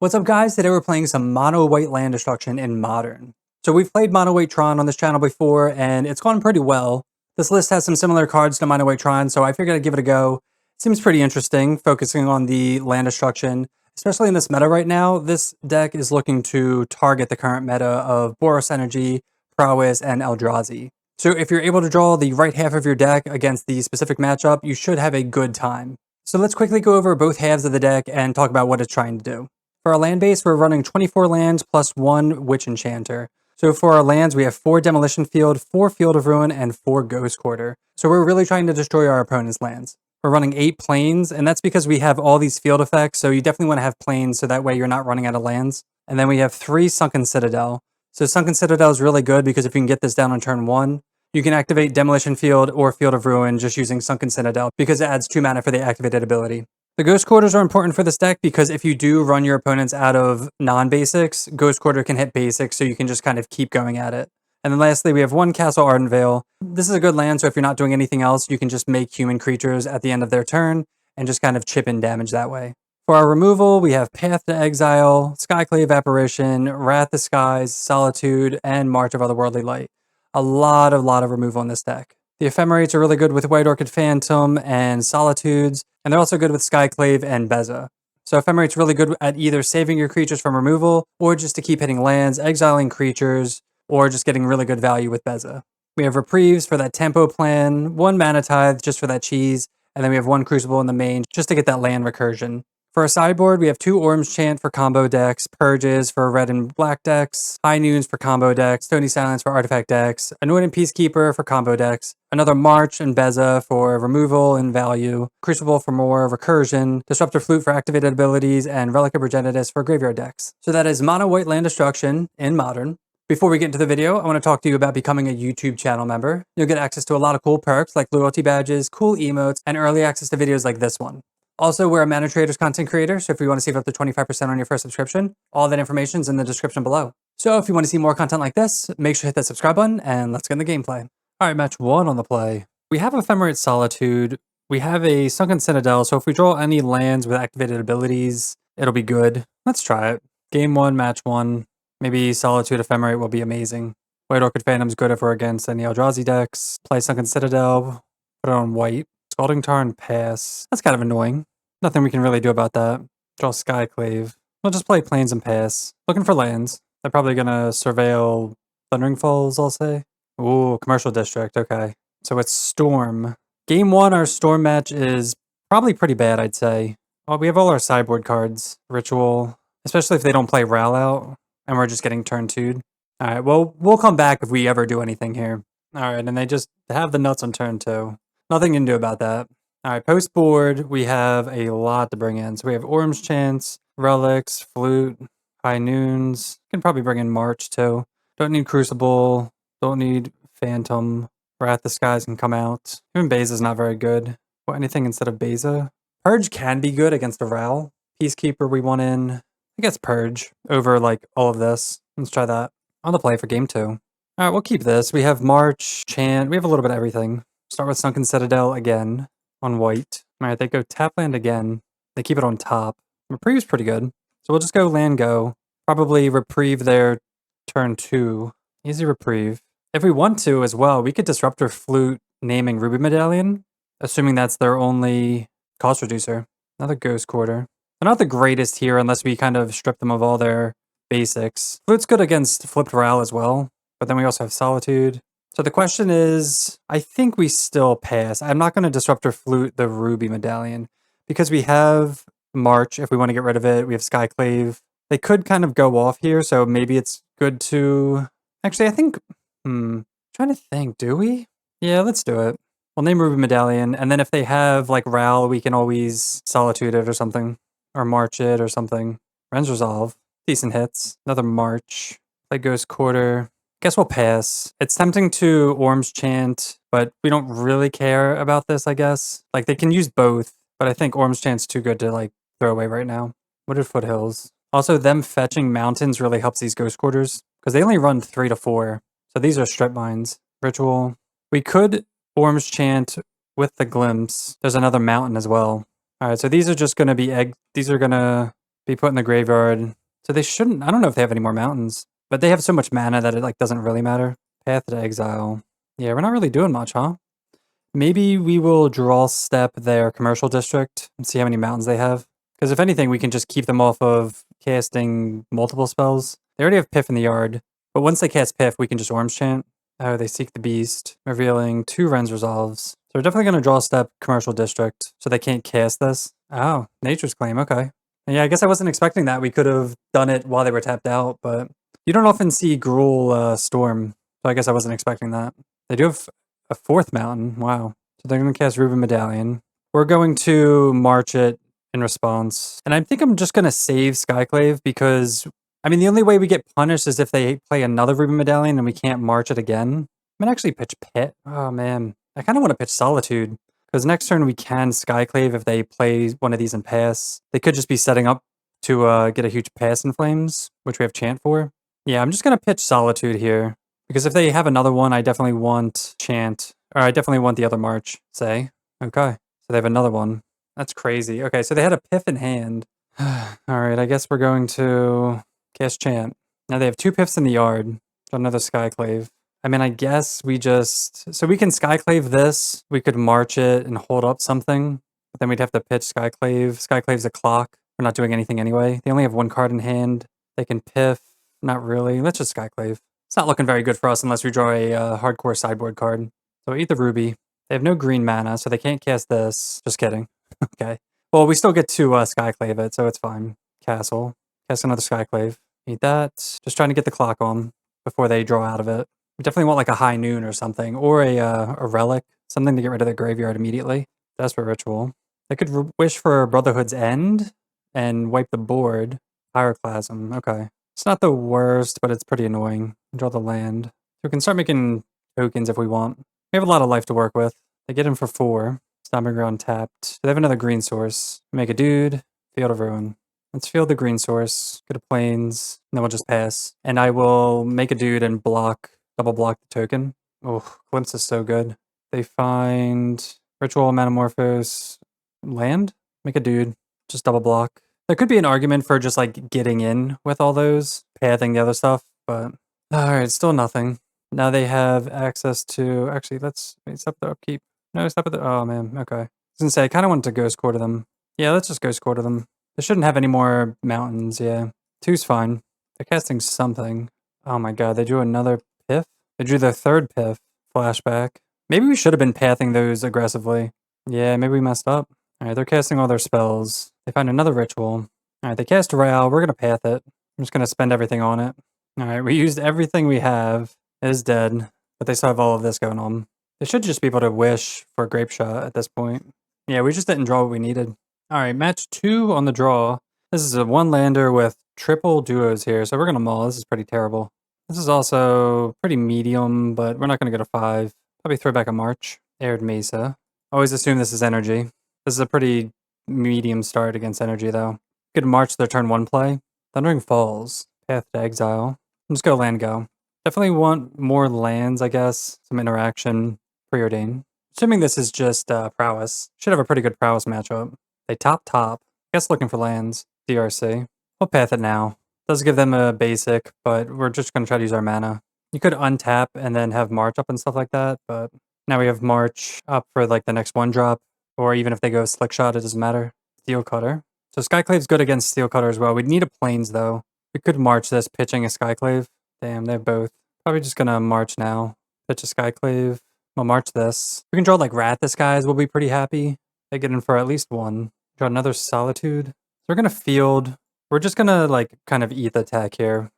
What's up guys, today we're playing some mono white land destruction in Modern. So we've played mono white Tron on this channel before and it's gone pretty well. This list has some similar cards to mono white Tron, so I figured I'd give it a go. Seems pretty interesting, focusing on the land destruction. Especially in this meta right now, this deck is looking to target the current meta of Boros Energy, Prowess, and Eldrazi. So if you're able to draw the right half of your deck against the specific matchup, you should have a good time. So let's quickly go over both halves of the deck and talk about what it's trying to do. For our land base, we're running 24 lands plus 1 Witch Enchanter. So for our lands, we have 4 Demolition Field, 4 Field of Ruin, and 4 Ghost Quarter. So we're really trying to destroy our opponent's lands. We're running 8 plains, and that's because we have all these field effects, so you definitely want to have plains so that way you're not running out of lands. And then we have 3 Sunken Citadel. So Sunken Citadel is really good because if you can get this down on turn 1, you can activate Demolition Field or Field of Ruin just using Sunken Citadel because it adds 2 mana for the activated ability. The Ghost Quarters are important for this deck because if you do run your opponents out of non-basics, Ghost Quarter can hit basics, so you can just kind of keep going at it. And then lastly, we have 1 Castle Ardenvale. This is a good land, so if you're not doing anything else, you can just make human creatures at the end of their turn and just kind of chip in damage that way. For our removal, we have Path to Exile, Skyclave Apparition, Wrath the Skies, Solitude, and March of Otherworldly Light. A lot of removal in this deck. The Ephemerates are really good with White Orchid Phantom and Solitudes, and they're also good with Skyclave and Beza. So Ephemerate's really good at either saving your creatures from removal, or just to keep hitting lands, exiling creatures, or just getting really good value with Beza. We have Reprieves for that tempo plan, 1 Mana Tithe just for that cheese, and then we have 1 Crucible in the main just to get that land recursion. For our sideboard, we have 2 Orm's Chant for combo decks, Purges for red and black decks, High Noons for combo decks, Stony Silence for artifact decks, Anointed Peacekeeper for combo decks, another March and Beza for removal and value, Crucible for more recursion, Disruptor Flute for activated abilities, and Relic of Progenitus for graveyard decks. So that is mono white land destruction in Modern. Before we get into the video, I want to talk to you about becoming a YouTube channel member. You'll get access to a lot of cool perks like loyalty badges, cool emotes, and early access to videos like this one. Also, we're a Mana Traders content creator, so if you want to save up to 25% on your first subscription, all that information is in the description below. So if you want to see more content like this, make sure to hit that subscribe button, and let's get in the gameplay. Alright, match 1 on the play. We have Ephemerate Solitude, we have a Sunken Citadel, so if we draw any lands with activated abilities, it'll be good. Let's try it. Game 1, match 1. Maybe Solitude Ephemerate will be amazing. White Orchid Phantom's good if we're against any Eldrazi decks. Play Sunken Citadel, put it on white. Scalding Tarn, pass. That's kind of annoying. Nothing we can really do about that. Draw Skyclave. We'll just play Plains and pass. Looking for lands. They're probably gonna surveil Thundering Falls, I'll say. Ooh, Commercial District, okay. So it's Storm. Game 1, our Storm match is probably pretty bad, I'd say. Oh, we have all our sideboard cards. Ritual. Especially if they don't play Ral out, and we're just getting turn 2'd. Alright, well, we'll come back if we ever do anything here. Alright, and they just have the nuts on turn 2. Nothing you can do about that. Alright, post board, we have a lot to bring in. So we have Orm's Chants, Relics, Flute, High Noons. Can probably bring in March too. Don't need Crucible. Don't need Phantom. Wrath the Skies can come out. Even Beza's not very good. What, anything instead of Beza? Purge can be good against a Ral. Peacekeeper we want in. I guess Purge over like all of this. Let's try that. On the play for game 2. Alright, we'll keep this. We have March, Chant. We have a little bit of everything. Start with Sunken Citadel again. On white. Alright, they go tap land again. They keep it on top. Reprieve's pretty good. So we'll just go land go. Probably reprieve their turn 2. Easy reprieve. If we want to as well, we could Disruptor Flute naming Ruby Medallion. Assuming that's their only cost reducer. Another Ghost Quarter. They're not the greatest here unless we kind of strip them of all their basics. Flute's good against flipped Ral as well. But then we also have Solitude. So the question is, I think we still pass. I'm not going to Disruptor Flute the Ruby Medallion because we have March if we want to get rid of it. We have Skyclave. They could kind of go off here, so maybe it's good to... Actually, I think... trying to think, do we? Yeah, let's do it. We'll name Ruby Medallion, and then if they have, like, Ral, we can always Solitude it or something. Or March it or something. Ren's Resolve. Decent hits. Another March. Play Ghost Quarter. Guess we'll pass. It's tempting to Orm's Chant, but we don't really care about this, I guess. Like, they can use both, but I think Orm's Chant's too good to, like, throw away right now. What are Foothills? Also, them fetching mountains really helps these Ghost Quarters, because they only run 3 to 4. So these are strip mines. Ritual. We could Orm's Chant with the Glimpse. There's another mountain as well. Alright, so these are just going to be these are going to be put in the graveyard. So they shouldn't, I don't know if they have any more mountains, but they have so much mana that it like doesn't really matter. Path to Exile. Yeah, we're not really doing much, huh? Maybe we will draw step their commercial district and see how many mountains they have. Because if anything, we can just keep them off of casting multiple spells. They already have Piff in the yard, but once they cast Piff, we can just Orange Chant. Oh, they Seek the Beast, revealing 2 Ren's Resolves. So we're definitely going to draw step commercial district, so they can't cast this. Oh, Nature's Claim, okay. And yeah, I guess I wasn't expecting that. We could have done it while they were tapped out, but you don't often see Gruul Storm, so I guess I wasn't expecting that. They do have a 4th mountain, wow. So they're going to cast Ruben Medallion. We're going to march it in response. And I think I'm just going to save Skyclave because, I mean, the only way we get punished is if they play another Ruben Medallion and we can't march it again. I'm going to actually pitch Pit. Oh, man. I kind of want to pitch Solitude because next turn we can Skyclave if they play one of these and pass. They could just be setting up to get a huge pass in Flames, which we have Chant for. Yeah, I'm just going to pitch Solitude here because if they have another one, I definitely want Chant, or I definitely want the other March, say. Okay, so they have another one. That's crazy. Okay, so they had a Piff in hand. Alright, I guess we're going to cast Chant. Now they have 2 Piffs in the yard. Another Skyclave. I mean, I guess we just... So we can Skyclave this. We could march it and hold up something. But then we'd have to pitch Skyclave. Skyclave's a clock. We're not doing anything anyway. They only have 1 card in hand. They can Piff. Not really. Let's just Skyclave. It's not looking very good for us unless we draw a hardcore sideboard card. So eat the Ruby. They have no green mana, so they can't cast this. Just kidding. Okay. Well, we still get to Skyclave it, so it's fine. Castle. Cast another Skyclave. Eat that. Just trying to get the clock on before they draw out of it. We definitely want like a High Noon or something, or a relic. Something to get rid of their graveyard immediately. Desperate Ritual. They could wish for Brotherhood's End and wipe the board. Pyroclasm. Okay. It's not the worst, but it's pretty annoying. Draw the land. We can start making tokens if we want. We have a lot of life to work with. They get him for 4. Stomping Ground tapped. They have another green source. Make a dude. Field of Ruin. Let's field the green source. Go to Plains. And then we'll just pass. And I will make a dude and double block the token. Oh, Glimpse is so good. They find Ritual, Metamorphose, land. Make a dude. Just double block. There could be an argument for just like getting in with all those, pathing the other stuff, but alright, still nothing. Now they have access to, actually, let's step the upkeep. No, step at the, oh man, okay. I was gonna say, I kind of wanted to Ghost Quarter them. Yeah, let's just Ghost Quarter them. They shouldn't have any more mountains, yeah. 2's fine. They're casting something. Oh my god, they drew another Piff? They drew their 3rd Piff. Flashback. Maybe we should have been pathing those aggressively. Yeah, maybe we messed up. Alright, they're casting all their spells. They find another Ritual. Alright, they cast Royale. We're gonna path it. I'm just gonna spend everything on it. Alright, we used everything we have. It is dead, but they still have all of this going on. They should just be able to wish for a Grape Shot at this point. Yeah, we just didn't draw what we needed. Alright, match 2 on the draw. This is a 1-lander with triple duos here, so we're going to mull. This is pretty terrible. This is also pretty medium, but we're not going to go to 5. Probably throw back a March. Arid Mesa. Always assume this is energy. This is a pretty medium start against energy, though. Good March their turn 1 play. Thundering Falls. Path to Exile. Let's go land go. Definitely want more lands, I guess. Some interaction. Preordain. Assuming this is just Prowess. Should have a pretty good Prowess matchup. They top. Guess looking for lands. DRC. We'll path it now. Does give them a basic, but we're just going to try to use our mana. You could untap and then have March up and stuff like that, but now we have March up for like the next 1-drop, or even if they go Slick Shot, it doesn't matter. Steel Cutter. So Skyclave's good against Steel Cutter as well. We'd need a Plains though. We could March this, pitching a Skyclave. Damn, they have both. Probably just going to March now. Pitch a Skyclave. We'll March this. We can draw like Rat Disguise, we'll be pretty happy. They get in for at least 1. Draw another Solitude. So we're going to field. We're just going to like kind of eat the attack here.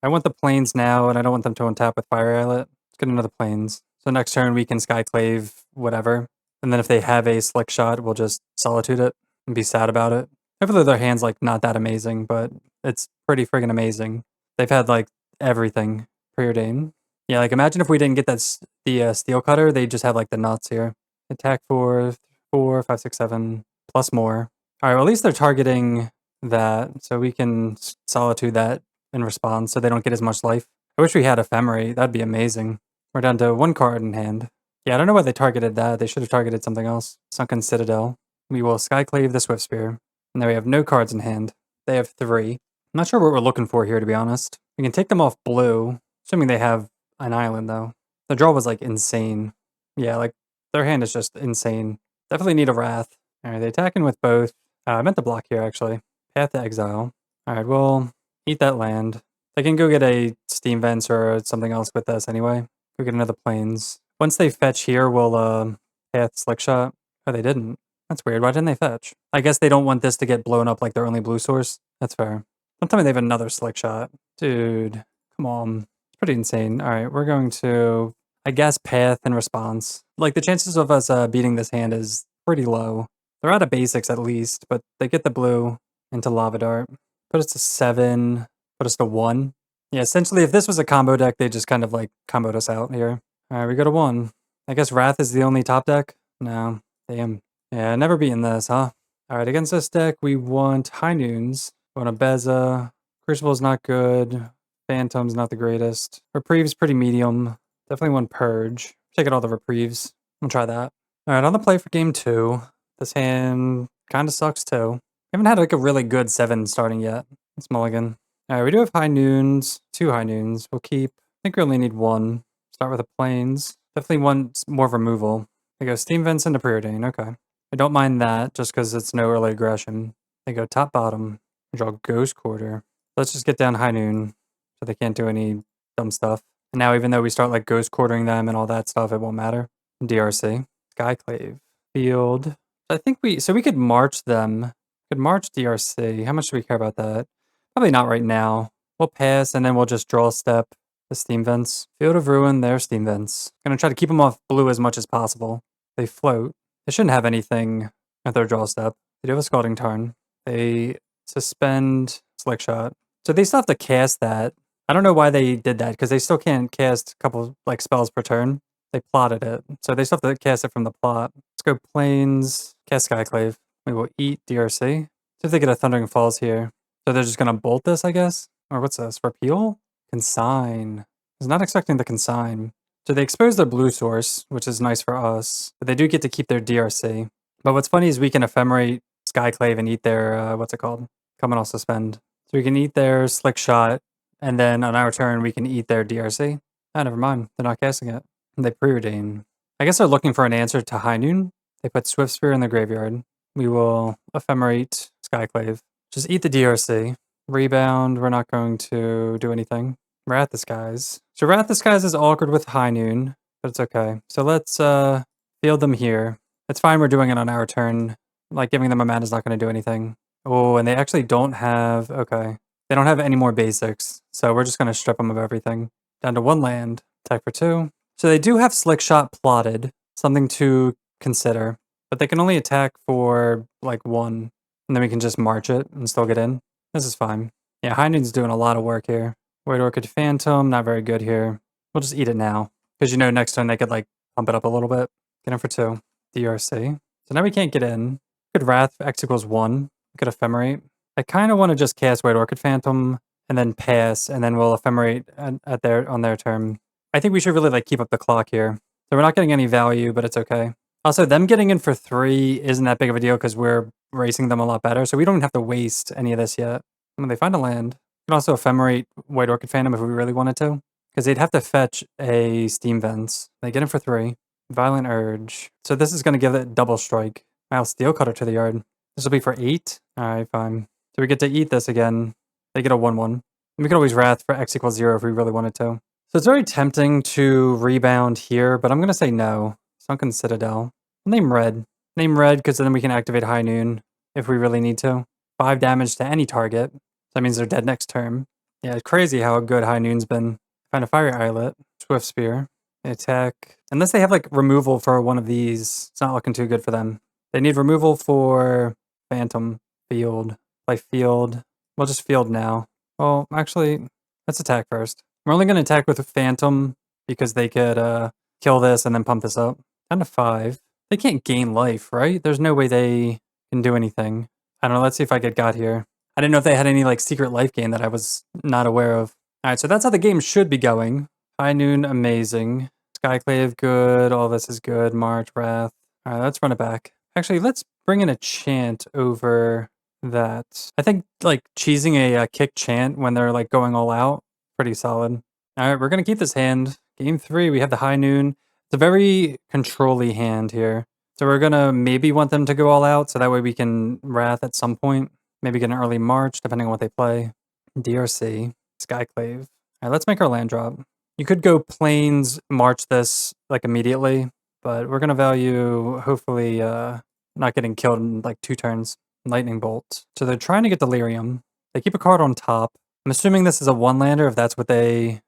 I want the Plains now, and I don't want them to untap with Fire Islet. Let's get another Plains. So next turn we can Skyclave whatever. And then if they have a Slick Shot, we'll just Solitude it and be sad about it. Hopefully their hand's like not that amazing, but it's pretty friggin' amazing. They've had like everything. Preordain. Yeah, like imagine if we didn't get that the Steel Cutter, they'd just have like the nuts here. Attack 4, 4, 5, 6, 7, plus more. Alright, well at least they're targeting that, so we can Solitude that in response so they don't get as much life. I wish we had Ephemerate, that'd be amazing. We're down to 1 card in hand. Yeah, I don't know why they targeted that, they should have targeted something else. Sunken Citadel. We will Skyclave the Swiftspear. And now we have no cards in hand. They have 3. I'm not sure what we're looking for here, to be honest. We can take them off blue, assuming they have an island, though. The draw was, like, insane. Yeah, like, their hand is just insane. Definitely need a Wrath. Alright, they attacking with both. I meant to block here, actually. Path to Exile. Alright, we'll eat that land. They can go get a Steam Vents or something else with this anyway. Go get another Plains. Once they fetch here, we'll path Slickshot. Oh, they didn't. That's weird. Why didn't they fetch? I guess they don't want this to get blown up like their only blue source. That's fair. Don't tell me they have another Slickshot. Dude, come on. It's pretty insane. Alright, we're going to, I guess, path in response. Like, the chances of us beating this hand is pretty low. They're out of basics at least, but they get the blue into Lava Dart. Put us to 7, put us to 1. Yeah, essentially, if this was a combo deck, they just kind of, like, comboed us out here. Alright, we go to 1. I guess Wrath is the only top deck? No. Damn. Yeah, never beaten this, huh? Alright, against this deck, we want High Noons. We want a Beza. Crucible's not good. Phantom's not the greatest. Reprieve's pretty medium. Definitely want Purge. Check out all the Reprieves. We'll try that. Alright, on the play for game 2. This hand kind of sucks too. We haven't had like a really good 7 starting yet. It's mulligan. Alright, we do have High Noons. 2 High Noons. We'll keep. I think we only need 1. Start with a Plains. Definitely want more removal. They go Steam Vents into Preordain. Okay. I don't mind that just because it's no early aggression. They go top bottom. Draw Ghost Quarter. Let's just get down High Noon so they can't do any dumb stuff. And now even though we start like Ghost Quartering them and all that stuff, it won't matter. DRC. Skyclave. Field. I think we could march them. We could march DRC. How much do we care about that? Probably not right now. We'll pass and then we'll just draw step the Steam Vents. Field of Ruin, their Steam Vents. Gonna try to keep them off blue as much as possible. They float. They shouldn't have anything at their draw step. They do have a Scalding Tarn. They suspend Slickshot. So they still have to cast that. I don't know why they did that, because they still can't cast a couple like spells per turn. They plotted it. So they still have to cast it from the plot. Let's go Plains, cast Skyclave. We will eat DRC. See if they get a Thundering Falls here. So they're just gonna bolt this, I guess? Or what's this? Repeal? Consign. I was not expecting the Consign. So they expose their blue source, which is nice for us, but they do get to keep their DRC. But what's funny is we can Ephemerate Skyclave and eat their, what's it called? Come and I'll suspend. So we can eat their Slick Shot, and then on our turn we can eat their DRC. Ah, never mind. They're not casting it. And they preordain. I guess they're looking for an answer to High Noon. They put Swift Spear in the graveyard. We will Ephemerate Skyclave. Just eat the DRC. Rebound, we're not going to do anything. Wrath Disguise. So Wrath Disguise is awkward with High Noon, but it's okay. So let's field them here. It's fine we're doing it on our turn. Like, giving them a mana is not going to do anything. Oh, and they actually don't have... Okay. They don't have any more basics, so we're just going to strip them of everything. Down to 1 land. Attack for 2. So they do have Slick Shot plotted. Something to consider. But they can only attack for, like, 1. And then we can just march it and still get in. This is fine. Yeah, High Noon's doing a lot of work here. White Orchid Phantom, not very good here. We'll just eat it now. Because you know next turn they could, like, pump it up a little bit. Get in for 2. DRC. So now we can't get in. We could Wrath, X equals 1. We could Ephemerate. I kind of want to just cast White Orchid Phantom and then pass, and then we'll Ephemerate on their turn. I think we should really, like, keep up the clock here. So we're not getting any value, but it's okay. Also, them getting in for 3 isn't that big of a deal because we're racing them a lot better, so we don't have to waste any of this yet. When they find a land, we can also Ephemerate White Orchid Phantom if we really wanted to, because they'd have to fetch a Steam Vents. They get in for 3. Violent Urge. So this is going to give it double strike. I'll Steel Cutter to the yard. This will be for 8. Alright, fine. So we get to eat this again. They get a 1-1. And we could always Wrath for X equals 0 if we really wanted to. So it's very tempting to rebound here, but I'm going to say no. Sunken Citadel. I'll name red. Name red because then we can activate High Noon if we really need to. 5 damage to any target. That means they're dead next turn. Yeah, it's crazy how good High Noon's been. Find a Fiery Islet. Swift Spear. They attack. Unless they have like removal for one of these, it's not looking too good for them. They need removal for Phantom. Field. Play Field. We'll just Field now. Well, actually, let's attack first. We're only going to attack with Phantom because they could kill this and then pump this up. Down to 5. They can't gain life, right? There's no way they can do anything. I don't know. Let's see if I get got here. I didn't know if they had any like secret life gain that I was not aware of. All right, so that's how the game should be going. High Noon, amazing. Skyclave, good. All this is good. March, Wrath. All right, let's run it back. Actually, let's bring in a chant over that. I think like cheesing a kick chant when they're like going all out, pretty solid. All right, we're gonna keep this hand. Game 3, we have the high noon. It's a very control-y hand here. So we're gonna maybe want them to go all out, so that way we can Wrath at some point. Maybe get an early March, depending on what they play. DRC, Skyclave. All right, let's make our land drop. You could go Plains, March this like immediately, but we're gonna value hopefully not getting killed in like 2 turns. Lightning Bolt. So they're trying to get Delirium. They keep a card on top. I'm assuming this is a 1-lander if that's what they're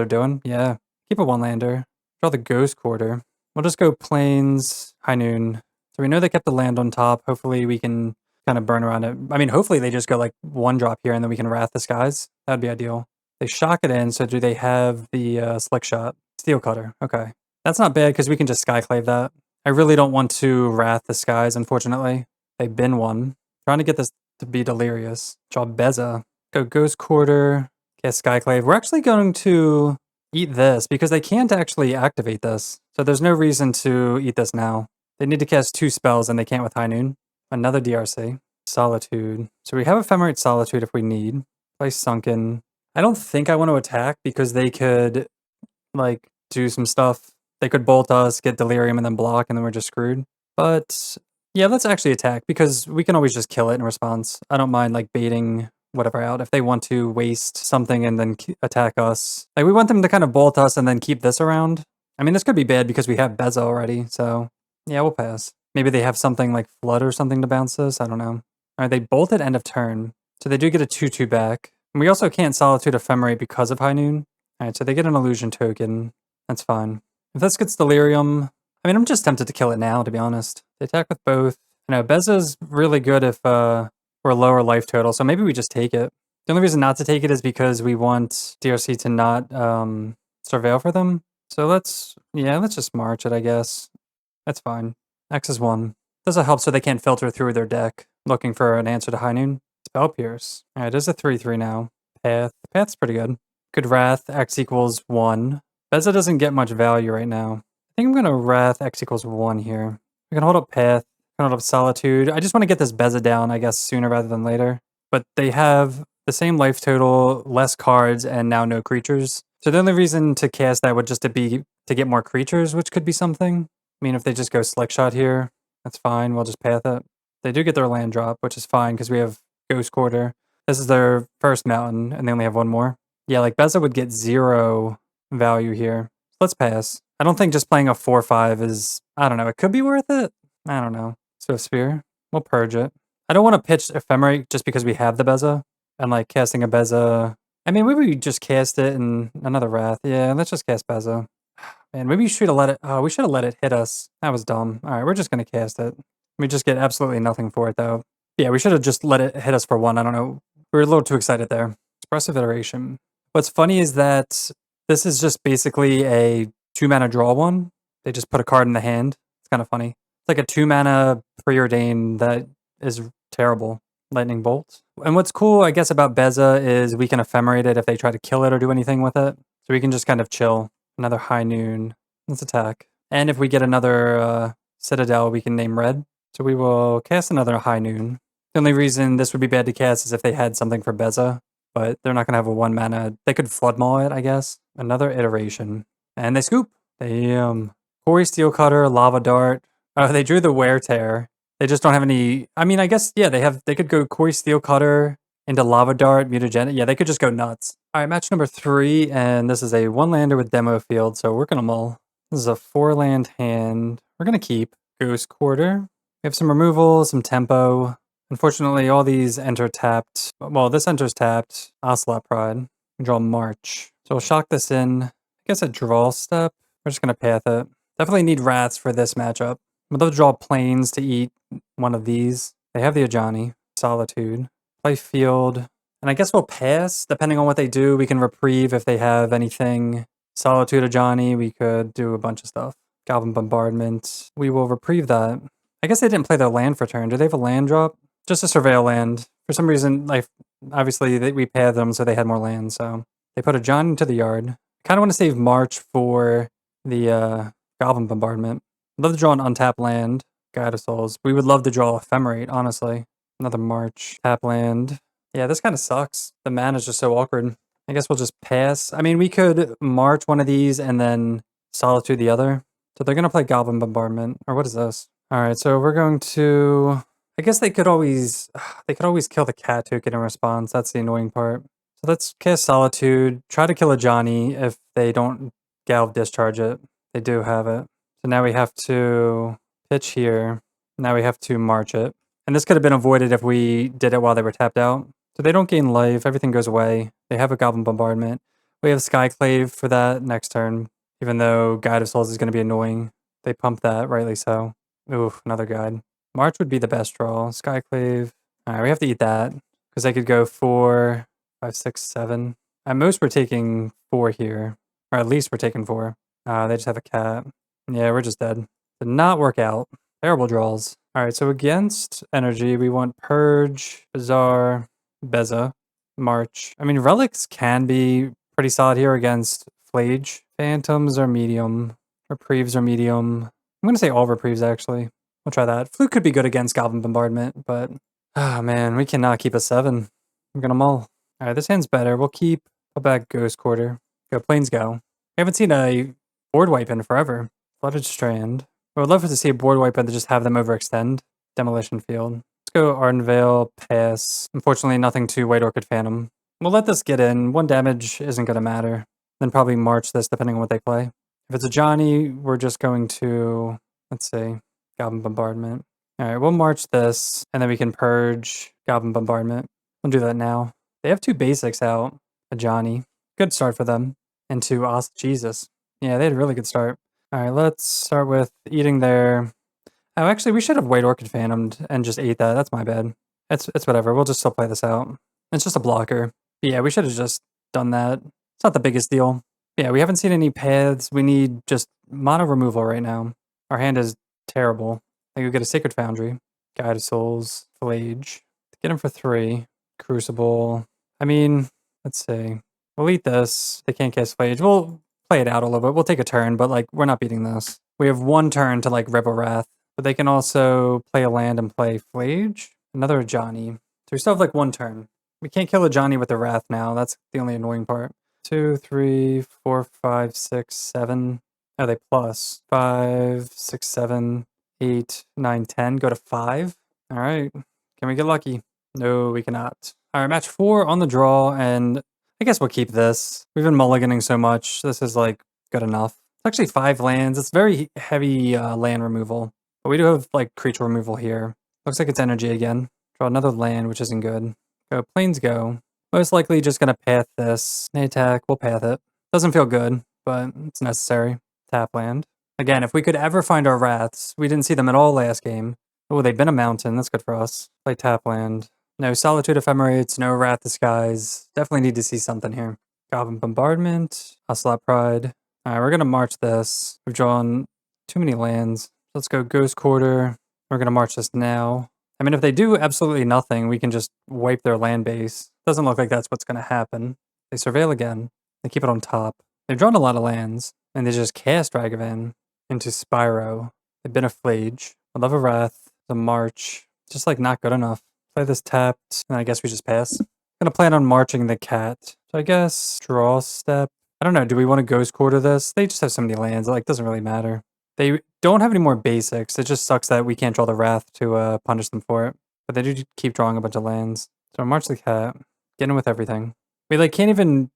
doing. Yeah. Keep a 1-lander. Draw the Ghost Quarter. We'll just go Plains, High Noon. So we know they kept the land on top. Hopefully we can kind of burn around it. I mean, hopefully they just go like 1 drop here and then we can Wrath the Skies. That'd be ideal. They shock it in, so do they have the Slick Shot? Steel Cutter. Okay. That's not bad because we can just Skyclave that. I really don't want to Wrath the Skies, unfortunately. They've been 1. Trying to get this to be Delirious. Draw Beza. Go Ghost Quarter. Cast Skyclave. We're actually going to eat this because they can't actually activate this. So there's no reason to eat this now. They need to cast 2 spells and they can't with High Noon. Another DRC. Solitude. So we have Ephemerate Solitude if we need. Play Sunken. I don't think I want to attack because they could like do some stuff. They could bolt us, get Delirium, and then block, and then we're just screwed. But yeah, let's actually attack because we can always just kill it in response. I don't mind like baiting whatever out if they want to waste something and then attack us. Like we want them to kind of bolt us and then keep this around. I mean, this could be bad because we have Beza already, so yeah, we'll pass. Maybe they have something like Flood or something to bounce this. I don't know. All right, they bolted end of turn, so they do get a 2/2 back. And we also can't Solitude Ephemerate because of High Noon. All right, so they get an Illusion token. That's fine. If this gets Delirium, I mean, I'm just tempted to kill it now, to be honest. They attack with both. You know, Beza's really good if we're lower life total, so maybe we just take it. The only reason not to take it is because we want DRC to not surveil for them. So let's just March it, I guess. That's fine. X is 1. Doesn't help so they can't filter through their deck looking for an answer to High Noon. Spell Pierce. All right, it is a 3/3 now. Path. Path's pretty good. Good Wrath. X equals 1. Beza doesn't get much value right now. I think I'm going to Wrath X equals 1 here. We can hold up Path. We can hold up Solitude. I just want to get this Beza down, I guess, sooner rather than later. But they have the same life total, less cards, and now no creatures. So the only reason to cast that would just be to get more creatures, which could be something. I mean, if they just go Slick Shot here, that's fine. We'll just Path it. They do get their land drop, which is fine because we have Ghost Quarter. This is their first mountain, and they only have 1 more. Yeah, like Beza would get 0 value here. Let's pass. I don't think just playing a 4/5 is, I don't know, it could be worth it. I don't know. Swift Sphere. We'll purge it. I don't want to pitch Ephemerate just because we have the Beza. And like casting a Beza. I mean, maybe we just cast it and another Wrath. Yeah, let's just cast Beza. Man, maybe we should have let it, oh, we should have let it hit us. That was dumb. All right, we're just going to cast it. We just get absolutely nothing for it though. Yeah, we should have just let it hit us for 1. I don't know. We were a little too excited there. Expressive Iteration. What's funny is that this is just basically a 2-mana draw 1. They just put a card in the hand. It's kind of funny. It's like a 2-mana preordained that is terrible. Lightning Bolt. And what's cool, I guess, about Beza is we can Ephemerate it if they try to kill it or do anything with it. So we can just kind of chill. Another High Noon. Let's attack. And if we get another Citadel, we can name red. So we will cast another High Noon. The only reason this would be bad to cast is if they had something for Beza. But they're not going to have a 1-mana. They could Flood Maul it, I guess. Another Iteration. And they scoop. Damn. Quarry Steel Cutter, Lava Dart. Oh, they drew the Wear Tear. They just don't have any... I mean, I guess, yeah, they could go Quarry Steel Cutter into Lava Dart, Mutagenic. Yeah, they could just go nuts. All right, match number 3, and this is a 1-lander with Demo Field, so we're going to mull. This is a 4-land hand. We're going to keep Ghost Quarter. We have some removal, some tempo. Unfortunately, all these enter tapped. Well, this enters tapped. Ocelot Pride. We draw March. So we'll shock this in. I guess a draw step. We're just going to path it. Definitely need Wraths for this matchup. We'd love to draw Plains to eat one of these. They have the Ajani. Solitude. Play Field. And I guess we'll pass. Depending on what they do, we can reprieve if they have anything. Solitude Ajani. We could do a bunch of stuff. Goblin Bombardment. We will reprieve that. I guess they didn't play their land for turn. Do they have a land drop? Just a Surveil land. For some reason, like, obviously we paid them, so they had more land, so they put a John into the yard. Kind of want to save March for the Goblin Bombardment. I'd love to draw an untapped land, Guide of Souls. We would love to draw Ephemerate, honestly. Another March. Tap land. Yeah, this kind of sucks. The mana is just so awkward. I guess we'll just pass. I mean, we could March one of these and then Solitude the other. So they're going to play Goblin Bombardment. Or what is this? All right, so we're going to... I guess they could always kill the cat token in response. That's the annoying part. So let's cast Solitude. Try to kill a Johnny if they don't Galv Discharge it. They do have it. So now we have to pitch here. Now we have to March it. And this could have been avoided if we did it while they were tapped out. So they don't gain life, everything goes away. They have a Goblin Bombardment. We have Skyclave for that next turn, even though Guide of Souls is going to be annoying. They pump that, rightly so. Oof, another Guide. March would be the best draw. Skyclave. Alright, we have to eat that, because they could go 4, 5, 6, 7. At most, we're taking 4 here. Or at least we're taking 4. They just have a cat. Yeah, we're just dead. Did not work out. Terrible draws. Alright, so against energy, we want Purge, Bazaar, Beza, March. I mean, relics can be pretty solid here against Flage. Phantoms are medium. Reprieves are medium. I'm going to say all reprieves, actually. We'll try that. Fluke could be good against Goblin Bombardment, but... Ah, man, we cannot keep a 7. I'm going to mull. Alright, this hand's better. We'll pull back Ghost Quarter. Go, Plains go. We haven't seen a board wipe in forever. Flooded Strand. I would love to see a board wipe and to just have them overextend. Demolition Field. Let's go Ardenvale, pass. Unfortunately, nothing to White Orchid Phantom. We'll let this get in. 1 damage isn't going to matter. Then probably March this depending on what they play. If it's a Johnny, we're just going to, let's see, Goblin Bombardment. Alright, we'll March this, and then we can Purge Goblin Bombardment. We'll do that now. They have 2 basics out. A Johnny. Good start for them. And 2 Jesus. Yeah, they had a really good start. Alright, let's start with eating their... Oh, actually, we should have White Orchid Phantomed and just ate that. That's my bad. It's whatever. We'll just still play this out. It's just a blocker. But yeah, we should have just done that. It's not the biggest deal. But yeah, we haven't seen any paths. We need just mono removal right now. Our hand is terrible. I could get a Sacred Foundry. Guide of Souls. Flage. Get him for 3. Crucible. I mean, let's see. We'll eat this. They can't cast Flage. We'll play it out a little bit. We'll take a turn, but like, we're not beating this. We have 1 turn to like Rebel Wrath. But they can also play a land and play Flage. Another Johnny. So we still have like 1 turn. We can't kill a Johnny with the Wrath now. That's the only annoying part. 2, 3, 4, 5, 6, 7. Oh, they plus. 5, 6, 7, 8, 9, 10. Go to 5. All right. Can we get lucky? No, we cannot. All right, match 4 on the draw, and I guess we'll keep this. We've been mulliganing so much. This is like good enough. It's actually 5 lands. It's very heavy land removal. But we do have like creature removal here. Looks like it's energy again. Draw another land, which isn't good. Go, Plains go. Most likely just going to path this. They attack, we'll path it. Doesn't feel good, but it's necessary. Tap land. Again, if we could ever find our Wraths, we didn't see them at all last game. Oh, they've been a mountain. That's good for us. Play tap land. No Solitude Ephemerates, no Wrath Disguise. Definitely need to see something here. Goblin Bombardment, Ocelot Pride. Alright, we're going to march this. We've drawn too many lands. Let's go Ghost Quarter. We're going to march this now. I mean, if they do absolutely nothing, we can just wipe their land base. Doesn't look like that's what's going to happen. They Surveil again. They keep it on top. They've drawn a lot of lands, and they just cast Ragavan into Spyro. They've been a Flage, a Love of Wrath, a March. Just like not good enough. Play this tapped, and I guess we just pass. Gonna plan on marching the cat. So I guess draw step. I don't know, do we want to Ghost Quarter this? They just have so many lands, like doesn't really matter. They don't have any more basics. It just sucks that we can't draw the Wrath to punish them for it. But they do keep drawing a bunch of lands. So march the cat. Get in with everything. We like can't even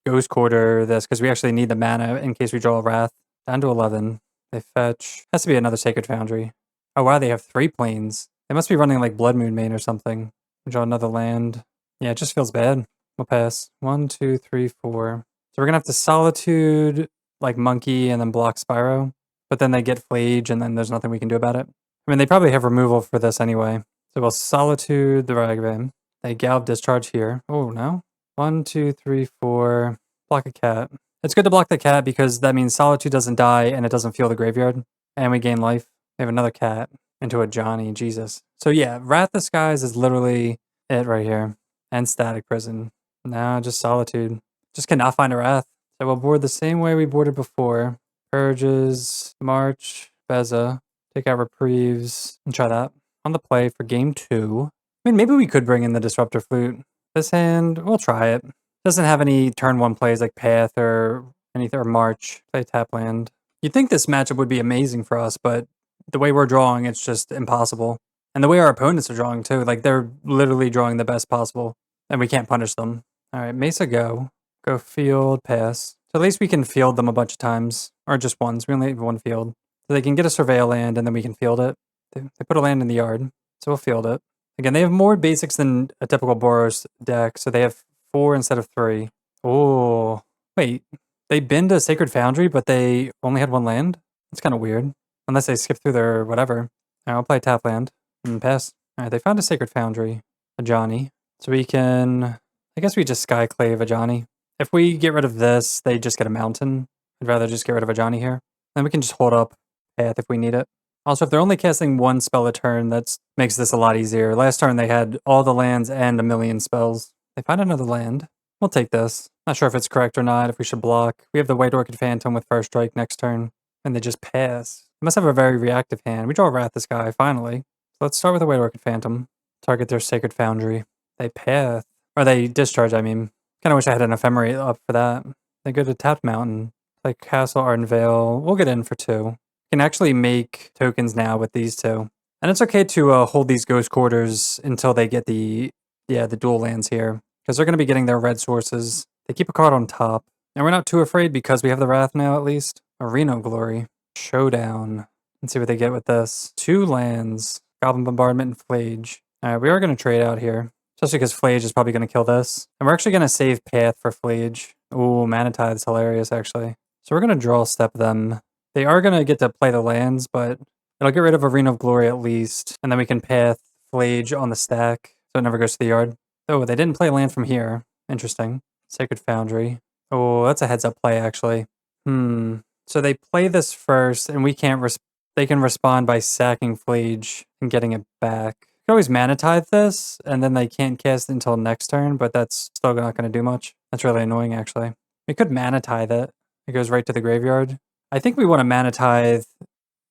Ghost Quarter this because we actually need the mana in case we draw a Wrath. Down to 11. They fetch. Has to be another Sacred Foundry. Oh wow, they have 3 planes. They must be running like Blood Moon Main or something. Draw another land. Yeah, it just feels bad. We'll pass. 1, 2, 3, 4. So we're gonna have to Solitude, like Monkey, and then block Spyro. But then they get Flage, and then there's nothing we can do about it. I mean, they probably have removal for this anyway. So we'll Solitude the Ragavan. They Galv Discharge here. Oh, no. 1, 2, 3, 4. Block a cat. It's good to block the cat because that means Solitude doesn't die and it doesn't feel the graveyard. And we gain life. We have another cat into a Johnny. Jesus. So yeah, Wrath Disguise is literally it right here. And Static Prison. Nah, just Solitude. Just cannot find a Wrath. So we'll board the same way we boarded before. Purges, March, Beza, take out Reprieves, and try that. On the play for game 2, I mean, maybe we could bring in the Disruptor Flute. This hand, we'll try it. Doesn't have any turn 1 plays like Path or anything, or March. Play tap land. You'd think this matchup would be amazing for us, but the way we're drawing, it's just impossible. And the way our opponents are drawing too, like they're literally drawing the best possible, and we can't punish them. All right, Mesa go. Go field, pass. So at least we can field them a bunch of times, or just once. We only have one field. So they can get a Surveil land, and then we can field it. They put a land in the yard, so we'll field it. Again, they have more basics than a typical Boros deck, so they have 4 instead of 3. Oh, wait. They binned a Sacred Foundry, but they only had 1 land? That's kind of weird. Unless they skip through their whatever. All right, I'll play tap land and pass. All right, they found a Sacred Foundry, a Johnny. So we can, I guess we just Skyclave a Johnny. If we get rid of this, they just get a mountain. I'd rather just get rid of a Johnny here. Then we can just hold up Path if we need it. Also, if they're only casting 1 spell a turn, that makes this a lot easier. Last turn, they had all the lands and a million spells. They find another land. We'll take this. Not sure if it's correct or not, if we should block. We have the White Orchid Phantom with first strike next turn, and they just pass. They must have a very reactive hand. We draw Wrath this guy, finally. So let's start with the White Orchid Phantom. Target their Sacred Foundry. They path. Or they discharge, I mean. Kind of wish I had an Ephemerate up for that. They go to Tapped Mountain. Like Castle, Arden Vale. We'll get in for 2. Can actually make tokens now with these 2. And it's okay to hold these Ghost Quarters until they get the dual lands here. Because they're going to be getting their red sources. They keep a card on top. And we're not too afraid because we have the Wrath now at least. Arena of Glory. Showdown. Let's see what they get with this. 2 lands. Goblin Bombardment and Flage. Alright, we are going to trade out here. Especially because Flage is probably going to kill this. And we're actually going to save Path for Flage. Ooh, Mana Tide's hilarious actually. So we're going to draw step them. They are going to get to play the lands, but it'll get rid of Arena of Glory at least. And then we can Path Flage on the stack, so it never goes to the yard. Oh, they didn't play land from here. Interesting. Sacred Foundry. Oh, that's a heads-up play, actually. So they play this first, and we can't... they can respond by sacking Flage and getting it back. You can always Mana Tithe this, and then they can't cast it until next turn, but that's still not going to do much. That's really annoying, actually. We could Mana Tithe it. It goes right to the graveyard. I think we want to Mana Tithe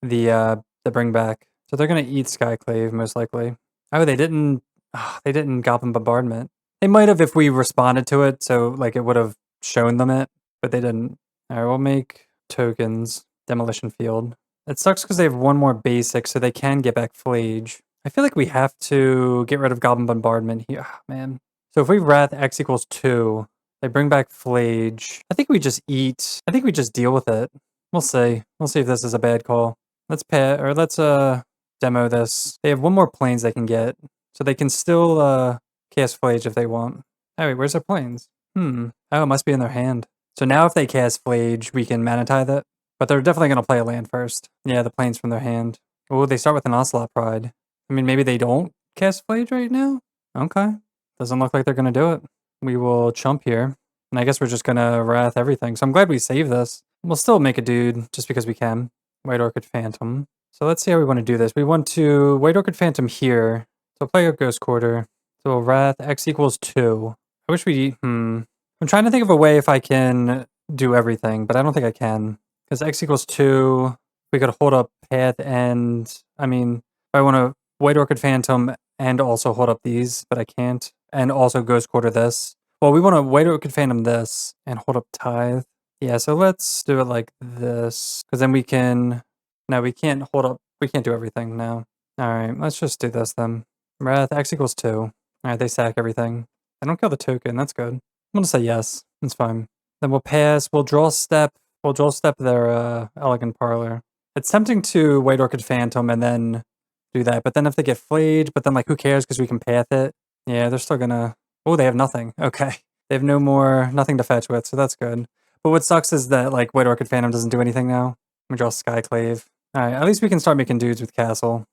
the bring back. So they're going to eat Skyclave, most likely. Oh, they didn't Goblin Bombardment. They might have if we responded to it, so like it would have shown them it, but they didn't. All right, we'll make tokens. Demolition Field. It sucks because they have 1 more basic, so they can get back Flage. I feel like we have to get rid of Goblin Bombardment here. Oh, man. So if we Wrath X equals 2, they bring back Flage. I think we just eat. I think we just deal with it. We'll see. We'll see if this is a bad call. Let's demo this. They have 1 more planes they can get, so they can still cast Flage if they want. Oh wait, where's their planes? Oh, it must be in their hand. So now if they cast Flage, we can Mana Tithe it. But they're definitely going to play a land first. Yeah, the planes from their hand. Oh, they start with an Ocelot Pride. I mean, maybe they don't cast Flage right now? Okay. Doesn't look like they're going to do it. We will chump here. And I guess we're just going to Wrath everything. So I'm glad we saved this. We'll still make a dude just because we can. White Orchid Phantom. So let's see how we want to do this. We want to White Orchid Phantom here. So play a Ghost Quarter. So Wrath X equals 2. I wish we... I'm trying to think of a way if I can do everything, but I don't think I can. Because X equals 2, we could hold up Path and... I mean, I want to White Orchid Phantom and also hold up these, but I can't. And also Ghost Quarter this. Well, we want to White Orchid Phantom this and hold up Tithe. Yeah, so let's do it like this. Because then we can... No, we can't hold up... We can't do everything now. Alright, let's just do this then. Wrath, X equals 2. Alright, they sack everything. They don't kill the token, that's good. I'm gonna say yes. That's fine. Then we'll pass. We'll draw step. We'll draw step their Elegant Parlor. It's tempting to White Orchid Phantom and then do that. But then if they get Flage, but then like who cares because we can path it. Yeah, they're still gonna... Oh, they have nothing. Okay. They have nothing to fetch with, so that's good. But what sucks is that like White Orchid Phantom doesn't do anything now. We draw Skyclave. Alright, at least we can start making dudes with Castle.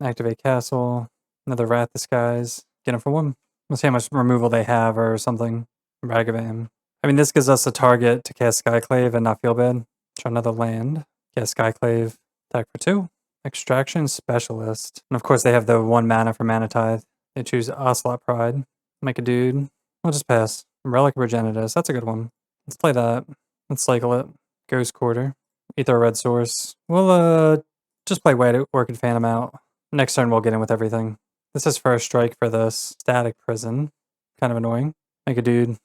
Activate Castle. Another Wrath Disguise. Get him for 1. We'll see how much removal they have or something. Ragavan. I mean, this gives us a target to cast Skyclave and not feel bad. Try another land. Cast Skyclave. Attack for 2. Extraction Specialist. And of course they have the 1 mana for Mana Tithe. They choose Ocelot Pride. Make a dude. We'll just pass. Relic Regenitus. That's a good one. Let's play that. Let's cycle it. Ghost Quarter. Ether Red Source. We'll just play White Orchid Phantom out. Next turn we'll get in with everything. This is first strike for this. Static Prison. Kind of annoying. Make a dude.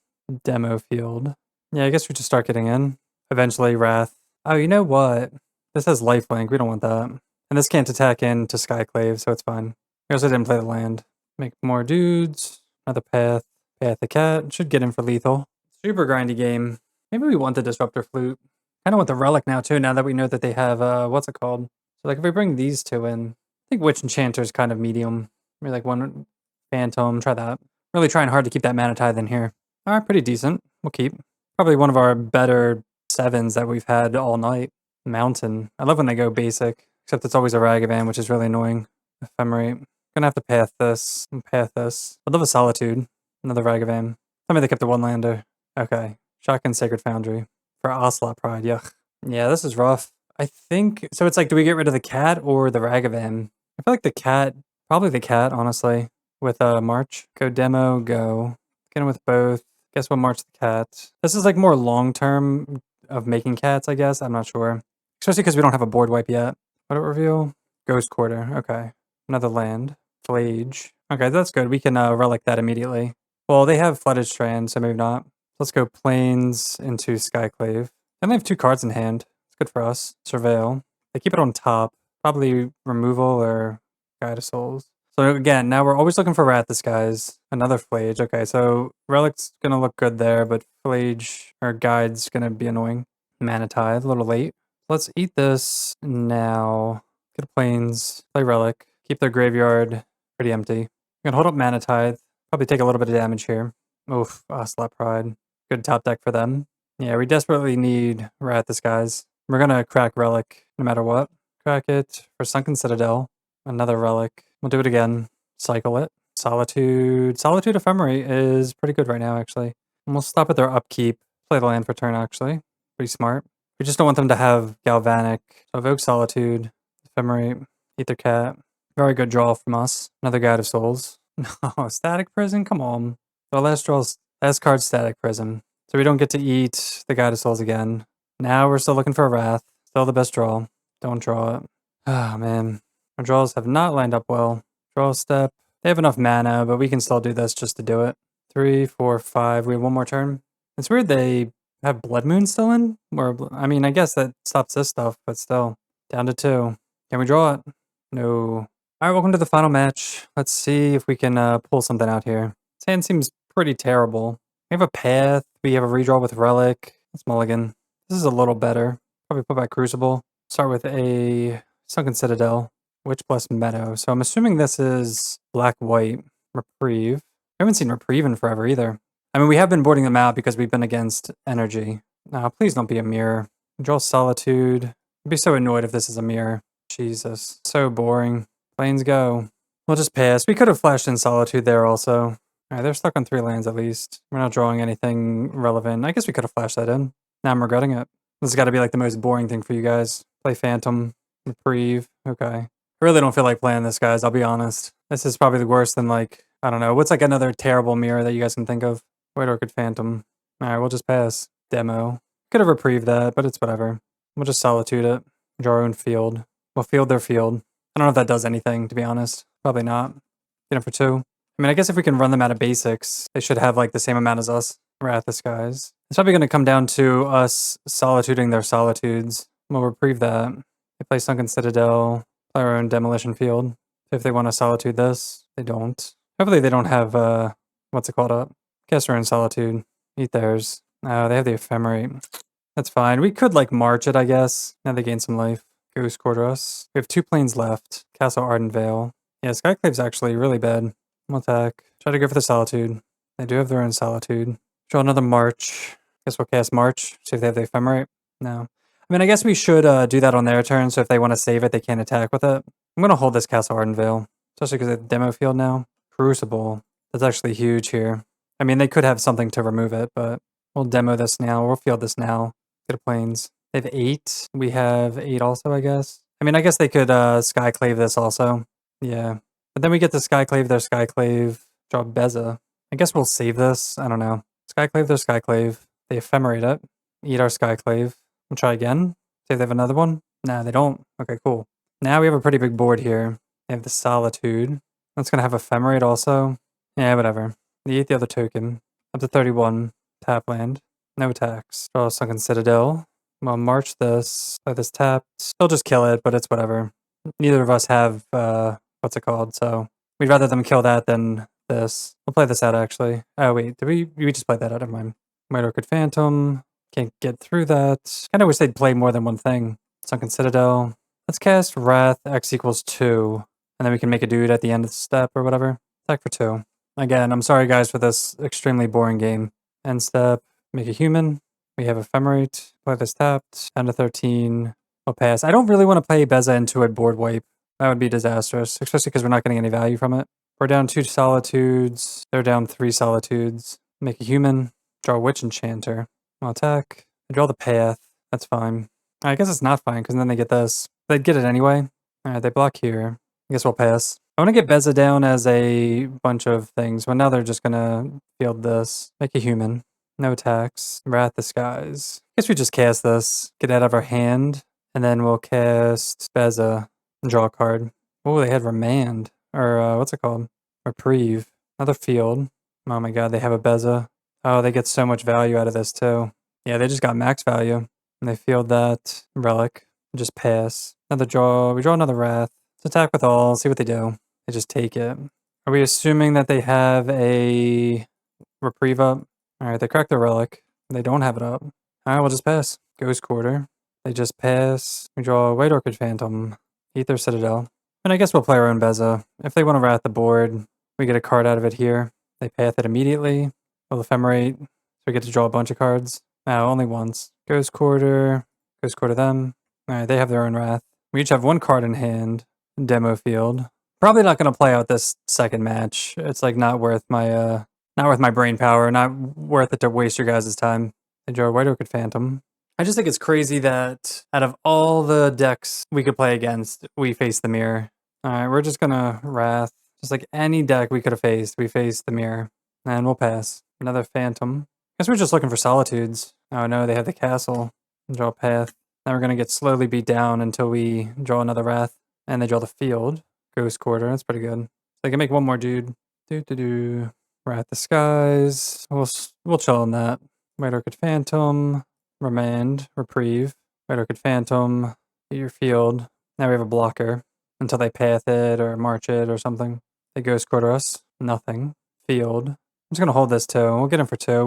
Demo field. Yeah, I guess we just start getting in. Eventually, Wrath. Oh, you know what? This has lifelink. We don't want that. And this can't attack into Skyclave, so it's fine. I also didn't play the land. Make more dudes. Another path. Path the cat. Should get in for lethal. Super grindy game. Maybe we want the Disruptor Flute. Kind of want the Relic now, too, now that we know that they have, what's it called? So, like, if we bring these two in, I think Witch Enchanter is kind of medium. Maybe, like, one Phantom. Try that. Really trying hard to keep that mana tithe in here. Alright, pretty decent. We'll keep. Probably one of our better 7s that we've had all night. Mountain. I love when they go basic, except it's always a Ragavan, which is really annoying. Ephemerate. Gonna have to path this and path this. I'd love a Solitude. Another Ragavan. Tell me they kept the one lander. Okay. Shotgun Sacred Foundry. For Ocelot Pride, yuck. Yeah, this is rough. I think, so it's like, do we get rid of the cat or the Ragavan? I feel like the cat, probably the cat, honestly, with March. Go demo, go. Get him with both. Guess we'll march the cat. This is like more long-term of making cats, I guess. I'm not sure. Especially because we don't have a board wipe yet. What do it reveal? Ghost Quarter, okay. Another land. Flage. Okay, that's good. We can relic that immediately. Well, they have Flooded Strand, so maybe not. Let's go Plains into Skyclave. And they have 2 cards in hand. It's good for us. Surveil. They keep it on top. Probably removal or Guide of Souls. So again, now we're always looking for Wrath Disguise. Another Flage. Okay, so Relic's gonna look good there, but Flage or Guide's gonna be annoying. Mana Tithe, a little late. Let's eat this now. Get a Plains. Play Relic. Keep their graveyard pretty empty. I'm gonna hold up Mana Tithe. Probably take a little bit of damage here. Oof, Ocelot Pride. Good top deck for them. Yeah, we desperately need Wrath Disguise. We're gonna crack Relic no matter what. Crack it for Sunken Citadel. Another Relic. We'll do it again. Cycle it. Solitude. Solitude Ephemerate is pretty good right now, actually. And we'll stop at their upkeep. Play the land for turn, actually. Pretty smart. We just don't want them to have Galvanic. So evoke Solitude. Ephemerate. Eat their cat. Very good draw from us. Another Guide of Souls. No, Static Prison? Come on. So last card, Static Prison. So we don't get to eat the Guide of Souls again. Now we're still looking for a Wrath. Still the best draw. Don't draw it. Oh, man. Our draws have not lined up well. Draw step. They have enough mana, but we can still do this just to do it. 3, 4, 5. We have one more turn. It's weird they have Blood Moon still in. Or, I mean, I guess that stops this stuff, but still. Down to 2. Can we draw it? No. Alright, welcome to the final match. Let's see if we can pull something out here. This hand seems pretty terrible. We have a path. We have a redraw with Relic. Let's mulligan. This is a little better. Probably put back Crucible. Start with a Sunken Citadel. Witch plus Meadow. So I'm assuming this is black-white. Reprieve. I haven't seen Reprieve in forever either. I mean, we have been boarding them out because we've been against Energy. Please don't be a mirror. Draw Solitude. I'd be so annoyed if this is a mirror. Jesus. So boring. Planes go. We'll just pass. We could have flashed in Solitude there also. Alright, they're stuck on 3 lands at least. We're not drawing anything relevant. I guess we could have flashed that in. Now I'm regretting it. This has got to be like the most boring thing for you guys. Play Phantom. Reprieve. Okay. I really don't feel like playing this, guys. I'll be honest. This is probably worse than like, I don't know. What's like another terrible mirror that you guys can think of? White Orchid Phantom. Alright, we'll just pass. Demo. Could have reprieved that, but it's whatever. We'll just Solitude it. Draw our own field. We'll field their field. I don't know if that does anything, to be honest. Probably not. Get him for 2. I mean, I guess if we can run them out of basics, they should have like the same amount as us. Wrath Disguise. It's probably going to come down to us solituding their solitudes. We'll reprieve that. They play Sunken Citadel. Play our own Demolition Field. If they want to Solitude this, they don't. Hopefully they don't have, what's it called up? Guess we're in Solitude. Eat theirs. Oh, they have the Ephemerate. That's fine. We could like march it, I guess. Now they gain some life. Ghost Quarter us. We have 2 planes left. Castle Ardent Vale. Yeah, Skyclave's actually really bad. We'll attack. Try to go for the Solitude. They do have their own Solitude. Draw another March. Guess we'll cast March. See if they have the Ephemerate. No. I mean, I guess we should do that on their turn, so if they want to save it, they can't attack with it. I'm going to hold this Castle Ardent Vale, especially because it's demo field now. Crucible. That's actually huge here. I mean, they could have something to remove it, but we'll demo this now. We'll field this now. Get a planes. They have 8. We have 8 also, I guess. I mean, I guess they could Skyclave this also. Yeah. But then we get to Skyclave their Skyclave. Draw Beza. I guess we'll save this. I don't know. Skyclave their Skyclave. They Ephemerate it. Eat our Skyclave. We'll try again. See if they have another one. Nah, they don't. Okay, cool. Now we have a pretty big board here. They have the Solitude. That's gonna have Ephemerate also. Yeah, whatever. You eat the other token. Up to 31. Tap land. No attacks. Draw a Sunken Citadel. Well, march this. Play this tapped. They'll just kill it, but it's whatever. Neither of us have, what's it called, so we'd rather them kill that than this. We'll play this out, actually. Oh, wait, did we just played that out? Never mind. White Orchid Phantom. Can't get through that. Kinda wish they'd play more than one thing. Sunken Citadel. Let's cast Wrath, X equals 2. And then we can make a dude at the end of the step or whatever. Attack for 2. Again, I'm sorry guys for this extremely boring game. End step, make a human. We have Ephemerate. Play this tapped. Down to 13. We'll pass. I don't really want to play Beza into a board wipe. That would be disastrous, especially because we're not getting any value from it. We're down 2 Solitudes. They're down 3 Solitudes. Make a human. Draw a Witch Enchanter. I'll attack. I draw the path. That's fine. I guess it's not fine because then they get this. They'd get it anyway. Alright, they block here. I guess we'll pass. I want to get Beza down as a bunch of things, but now they're just gonna field this. Make a human. No attacks. Wrath the Skies. I guess we just cast this. Get out of our hand. And then we'll cast Beza and draw a card. Oh, they had Remand. Or, what's it called? Reprieve. Another field. Oh my god, they have a Beza. Oh, they get so much value out of this too. Yeah, they just got max value. And they field that Relic. Just pass. Another draw. We draw another Wrath. Let's attack with all. See what they do. They just take it. Are we assuming that they have a Reprieve up? Alright, they crack the Relic. They don't have it up. Alright, we'll just pass. Ghost Quarter. They just pass. We draw a White Orchid Phantom. Ether Citadel. And I guess we'll play our own Beza. If they want to Wrath the board, we get a card out of it here. They path it immediately. We'll Ephemerate. So we get to draw a bunch of cards. No, only once. Ghost Quarter. Ghost Quarter them. Alright, they have their own Wrath. We each have one card in hand. Demo field. Probably not going to play out this second match. It's like not worth my brain power. Not worth it to waste your guys' time. They draw a White Orchid Phantom. I just think it's crazy that out of all the decks we could play against, we face the mirror. Alright, we're just gonna Wrath. Just like any deck we could have faced, we faced the mirror. And we'll pass. Another Phantom. Guess we're just looking for Solitudes. Oh no, they have the Castle. Draw a path. Now we're gonna get slowly beat down until we draw another Wrath. And they draw the field. Ghost Quarter, that's pretty good. They can make one more dude. Wrath the Skies. We'll chill on that. White Orchid Phantom. Remand, Reprieve, White Orchid Phantom, get your field. Now we have a blocker until they path it or march it or something. They Ghost Quarter us, nothing. Field. I'm just gonna hold this too. We'll get him for 2.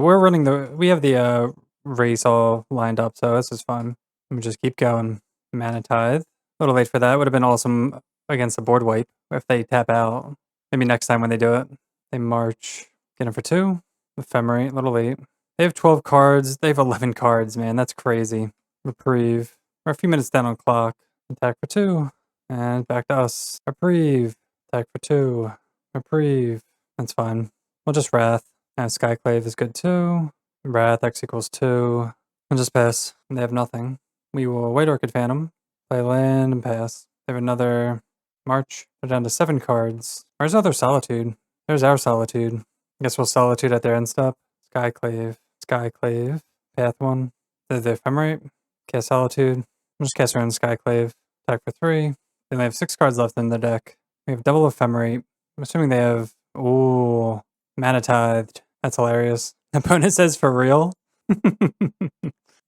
We have the race all lined up, so this is fun. Let me just keep going. Mana Tithe. A little late for that. Would have been awesome against the board wipe if they tap out. Maybe next time when they do it. They march. Get him for 2. Ephemerate, a little late. They have 12 cards. They have 11 cards, man. That's crazy. Reprieve. We're a few minutes down on clock. Attack for 2. And back to us. Reprieve. Attack for 2. Reprieve. That's fine. We'll just Wrath. And Skyclave is good too. Wrath, X equals 2. And just pass. They have nothing. We will White Orchid Phantom. Play land and pass. They have another March. They're down to 7 cards. Where's another Solitude? There's our Solitude. I guess we'll Solitude at their end step. Skyclave. Skyclave. Path 1. The Ephemerate. Cast Solitude. We'll just cast around Skyclave. Attack for 3. Then they have 6 cards left in the deck. We have double Ephemerate. I'm assuming they have... Ooh. Mana Tithed. That's hilarious. Opponent says for real?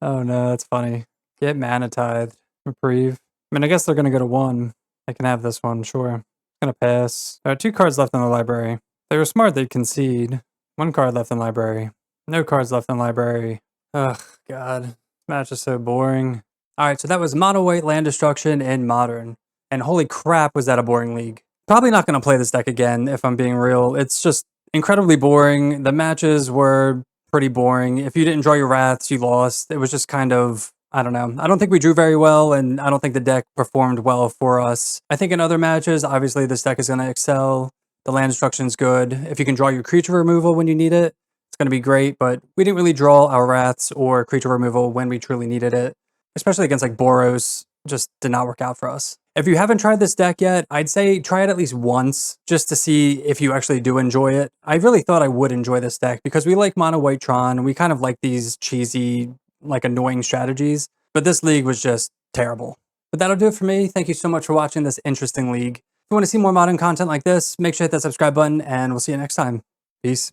Oh no, that's funny. Get Mana Tithed. Reprieve. I mean, I guess they're going to go to 1. I can have this one, sure. Gonna pass. There are 2 cards left in the library. If they were smart, they'd concede. 1 card left in library. No cards left in library. Ugh, God. This match is so boring. Alright, so that was Mono White Land Destruction in Modern. And holy crap, was that a boring league. Probably not going to play this deck again, if I'm being real. It's just incredibly boring. The matches were pretty boring. If you didn't draw your Wraths, you lost. It was just kind of... I don't know. I don't think we drew very well, and I don't think the deck performed well for us. I think in other matches, obviously this deck is going to excel. The land destruction's good. If you can draw your creature removal when you need it, it's going to be great, but we didn't really draw our Wraths or creature removal when we truly needed it. Especially against like Boros, just did not work out for us. If you haven't tried this deck yet, I'd say try it at least once, just to see if you actually do enjoy it. I really thought I would enjoy this deck, because we like Mono White Tron, we kind of like these cheesy, like annoying strategies, but this league was just terrible. But that'll do it for me. Thank you so much for watching this interesting league. If you want to see more Modern content like this, make sure to hit that subscribe button, and we'll see you next time. Peace.